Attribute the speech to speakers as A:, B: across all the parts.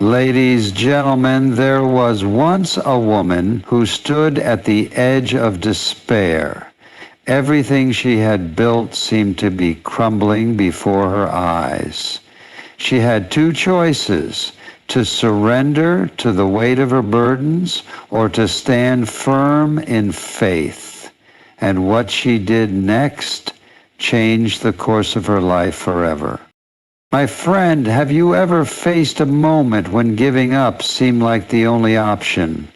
A: Ladies, gentlemen, there was once a woman who stood at the edge of despair. Everything she had built seemed to be crumbling before her eyes. She had two choices: to surrender to the weight of her burdens or to stand firm in faith. And what she did next changed the course of her life forever. My friend, have you ever faced a moment when giving up seemed like the only option?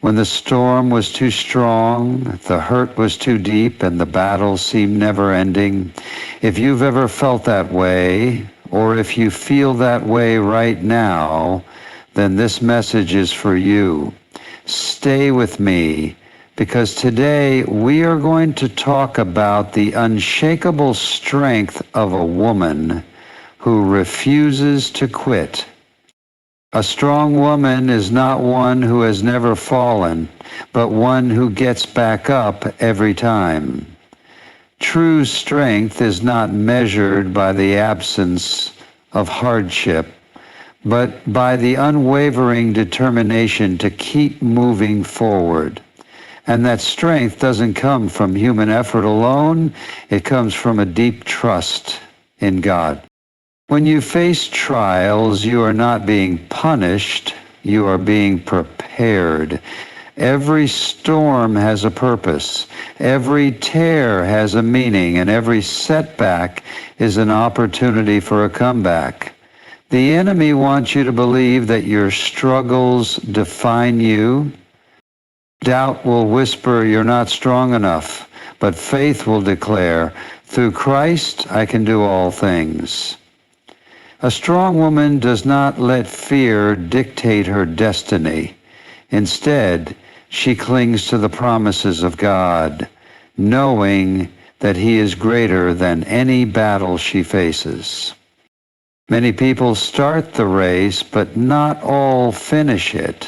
A: When the storm was too strong, the hurt was too deep, and the battle seemed never ending? If you've ever felt that way, or if you feel that way right now, then this message is for you. Stay with me, because today we are going to talk about the unshakable strength of a woman who refuses to quit. A strong woman is not one who has never fallen, but one who gets back up every time. True strength is not measured by the absence of hardship, but by the unwavering determination to keep moving forward. And that strength doesn't come from human effort alone, it comes from a deep trust in God. When you face trials, you are not being punished, you are being prepared. Every storm has a purpose, every tear has a meaning, and every setback is an opportunity for a comeback. The enemy wants you to believe that your struggles define you. Doubt will whisper you're not strong enough, but faith will declare, through Christ I can do all things. A strong woman does not let fear dictate her destiny. Instead, she clings to the promises of God, knowing that He is greater than any battle she faces. Many people start the race, but not all finish it.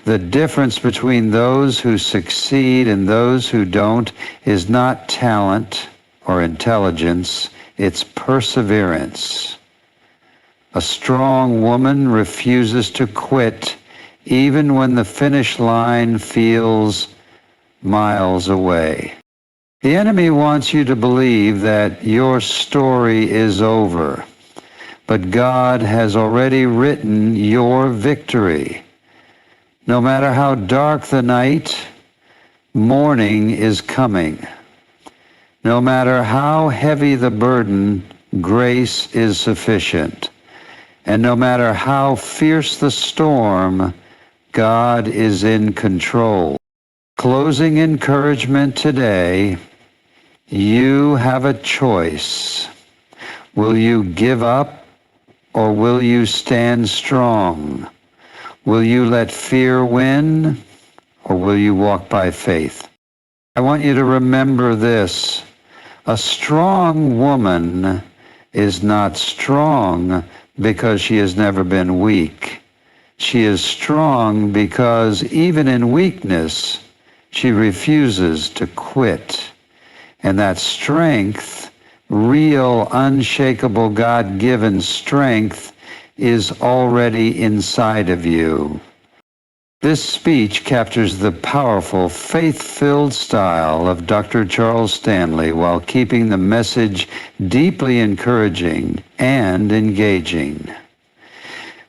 A: The difference between those who succeed and those who don't is not talent or intelligence, it's perseverance. A strong woman refuses to quit even when the finish line feels miles away. The enemy wants you to believe that your story is over, but God has already written your victory. No matter how dark the night, morning is coming. No matter how heavy the burden, grace is sufficient. And no matter how fierce the storm, God is in control. Closing encouragement today, you have a choice. Will you give up or will you stand strong? Will you let fear win or will you walk by faith? I want you to remember this. A strong woman is not strong because she has never been weak. She is strong because even in weakness, she refuses to quit. And that strength, real, unshakable, God-given strength, is already inside of you. This speech captures the powerful, faith-filled style of Dr. Charles Stanley while keeping the message deeply encouraging and engaging.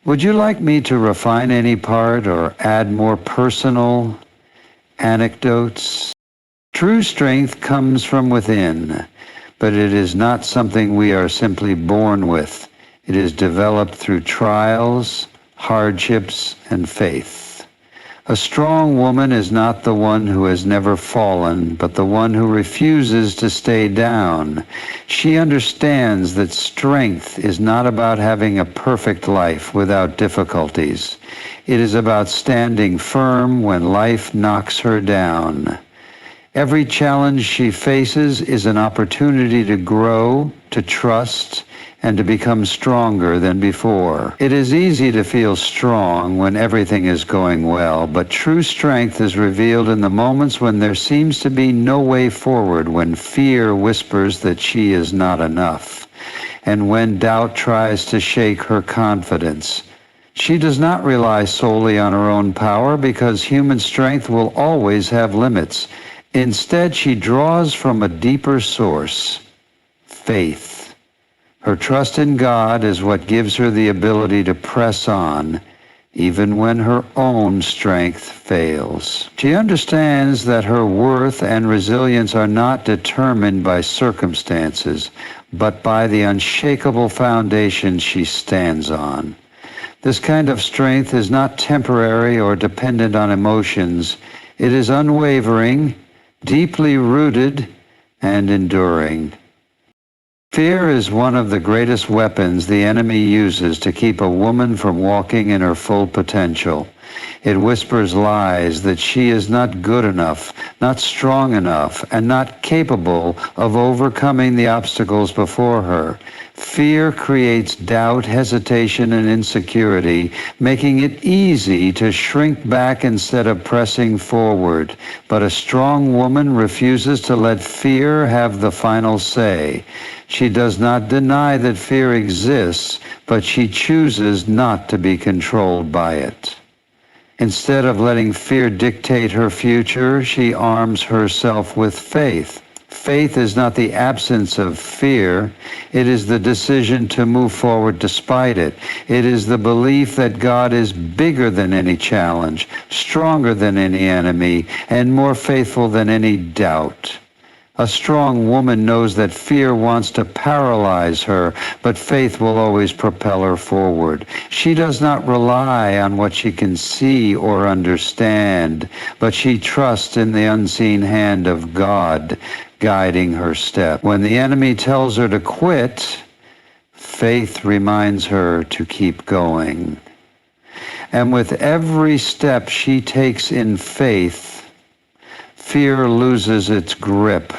A: Would you like me to refine any part or add more personal anecdotes? True strength comes from within, but it is not something we are simply born with. It is developed through trials, hardships, and faith. A strong woman is not the one who has never fallen, but the one who refuses to stay down. She understands that strength is not about having a perfect life without difficulties. It is about standing firm when life knocks her down. Every challenge she faces is an opportunity to grow, to trust, and to become stronger than before. It is easy to feel strong when everything is going well, but true strength is revealed in the moments when there seems to be no way forward, when fear whispers that she is not enough, and when doubt tries to shake her confidence. She does not rely solely on her own power because human strength will always have limits. Instead, she draws from a deeper source, faith. Her trust in God is what gives her the ability to press on, even when her own strength fails. She understands that her worth and resilience are not determined by circumstances, but by the unshakable foundation she stands on. This kind of strength is not temporary or dependent on emotions. It is unwavering, deeply rooted, and enduring. Fear is one of the greatest weapons the enemy uses to keep a woman from walking in her full potential. It whispers lies that she is not good enough, not strong enough, and not capable of overcoming the obstacles before her. Fear creates doubt, hesitation, and insecurity, making it easy to shrink back instead of pressing forward. But a strong woman refuses to let fear have the final say. She does not deny that fear exists, but she chooses not to be controlled by it. Instead of letting fear dictate her future, she arms herself with faith. Faith is not the absence of fear. It is the decision to move forward despite it. It is the belief that God is bigger than any challenge, stronger than any enemy, and more faithful than any doubt. A strong woman knows that fear wants to paralyze her, but faith will always propel her forward. She does not rely on what she can see or understand, but she trusts in the unseen hand of God guiding her step. When the enemy tells her to quit, faith reminds her to keep going. And with every step she takes in faith, fear loses its grip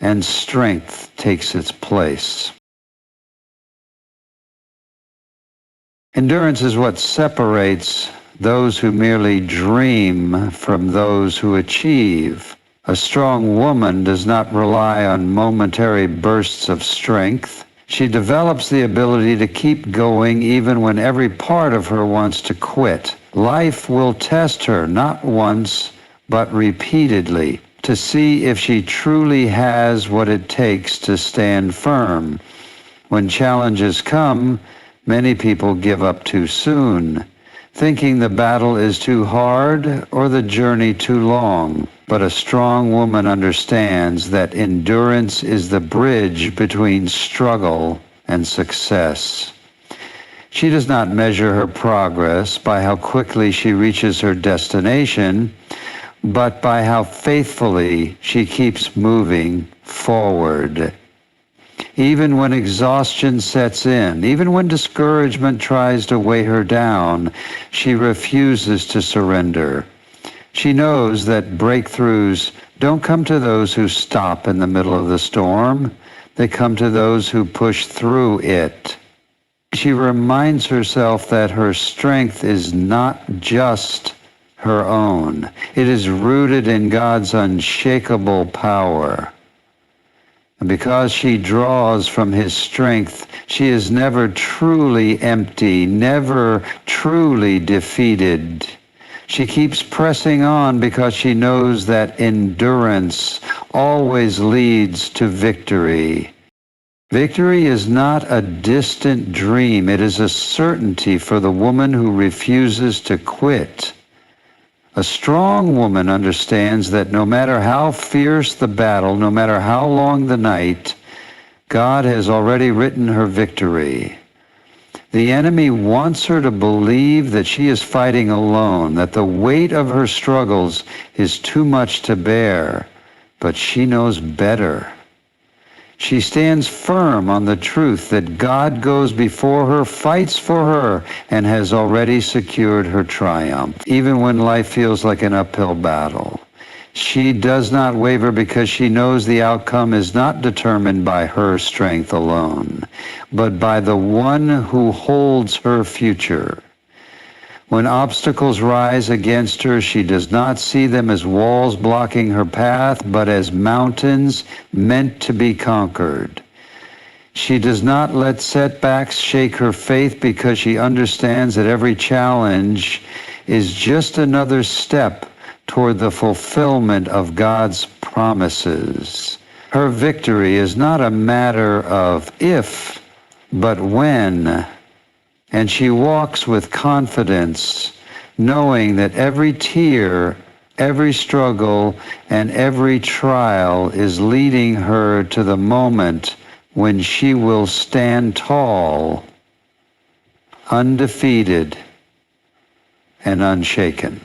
A: and strength takes its place. Endurance is what separates those who merely dream from those who achieve. A strong woman does not rely on momentary bursts of strength. She develops the ability to keep going even when every part of her wants to quit. Life will test her not once, but repeatedly, to see if she truly has what it takes to stand firm. When challenges come, many people give up too soon, thinking the battle is too hard or the journey too long. But a strong woman understands that endurance is the bridge between struggle and success. She does not measure her progress by how quickly she reaches her destination, but by how faithfully she keeps moving forward. Even when exhaustion sets in, even when discouragement tries to weigh her down, she refuses to surrender. She knows that breakthroughs don't come to those who stop in the middle of the storm. They come to those who push through it. She reminds herself that her strength is not just her own. It is rooted in God's unshakable power. And because she draws from His strength, she is never truly empty, never truly defeated. She keeps pressing on because she knows that endurance always leads to victory. Victory is not a distant dream. It is a certainty for the woman who refuses to quit. A strong woman understands that no matter how fierce the battle, no matter how long the night, God has already written her victory. The enemy wants her to believe that she is fighting alone, that the weight of her struggles is too much to bear, but she knows better. She stands firm on the truth that God goes before her, fights for her, and has already secured her triumph, even when life feels like an uphill battle. She does not waver because she knows the outcome is not determined by her strength alone, but by the one who holds her future. When obstacles rise against her, she does not see them as walls blocking her path, but as mountains meant to be conquered. She does not let setbacks shake her faith because she understands that every challenge is just another step toward the fulfillment of God's promises. Her victory is not a matter of if, but when. And she walks with confidence, knowing that every tear, every struggle, and every trial is leading her to the moment when she will stand tall, undefeated, and unshaken.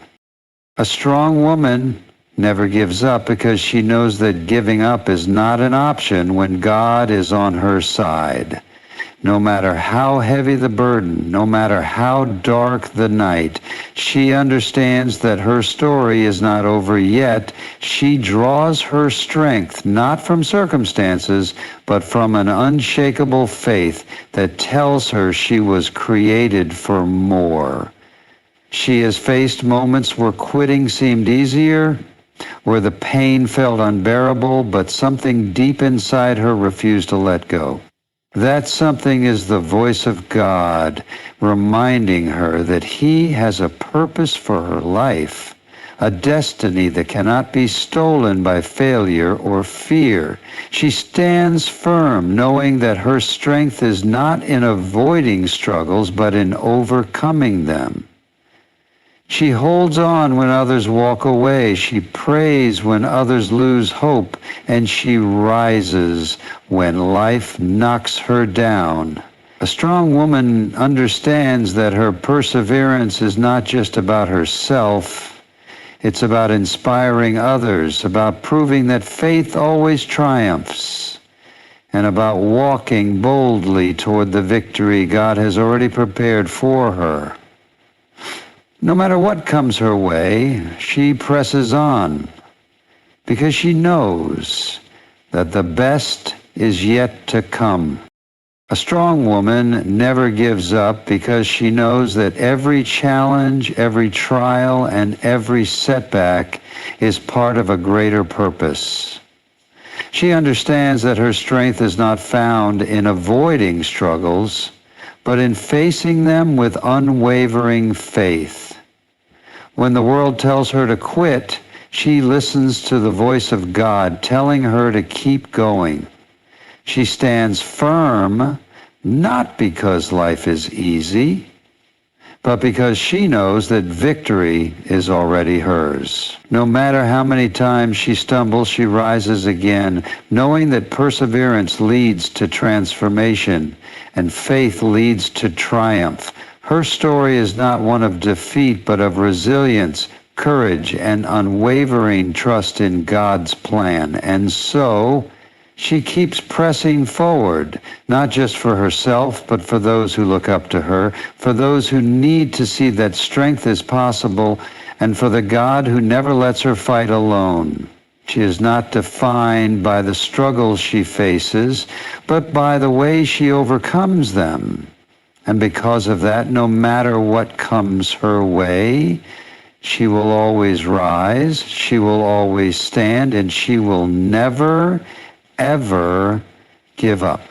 A: A strong woman never gives up because she knows that giving up is not an option when God is on her side. No matter how heavy the burden, no matter how dark the night, she understands that her story is not over yet. She draws her strength not from circumstances, but from an unshakable faith that tells her she was created for more. She has faced moments where quitting seemed easier, where the pain felt unbearable, but something deep inside her refused to let go. That something is the voice of God reminding her that He has a purpose for her life, a destiny that cannot be stolen by failure or fear. She stands firm, knowing that her strength is not in avoiding struggles, but in overcoming them. She holds on when others walk away. She prays when others lose hope, and she rises when life knocks her down. A strong woman understands that her perseverance is not just about herself. It's about inspiring others, about proving that faith always triumphs, and about walking boldly toward the victory God has already prepared for her. No matter what comes her way, she presses on because she knows that the best is yet to come. A strong woman never gives up because she knows that every challenge, every trial, and every setback is part of a greater purpose. She understands that her strength is not found in avoiding struggles, but in facing them with unwavering faith. When the world tells her to quit, she listens to the voice of God telling her to keep going. She stands firm, not because life is easy, but because she knows that victory is already hers. No matter how many times she stumbles, she rises again, knowing that perseverance leads to transformation and faith leads to triumph. Her story is not one of defeat, but of resilience, courage, and unwavering trust in God's plan. And so, she keeps pressing forward, not just for herself, but for those who look up to her, for those who need to see that strength is possible, and for the God who never lets her fight alone. She is not defined by the struggles she faces, but by the way she overcomes them. And because of that, no matter what comes her way, she will always rise, she will always stand, and she will never, ever give up.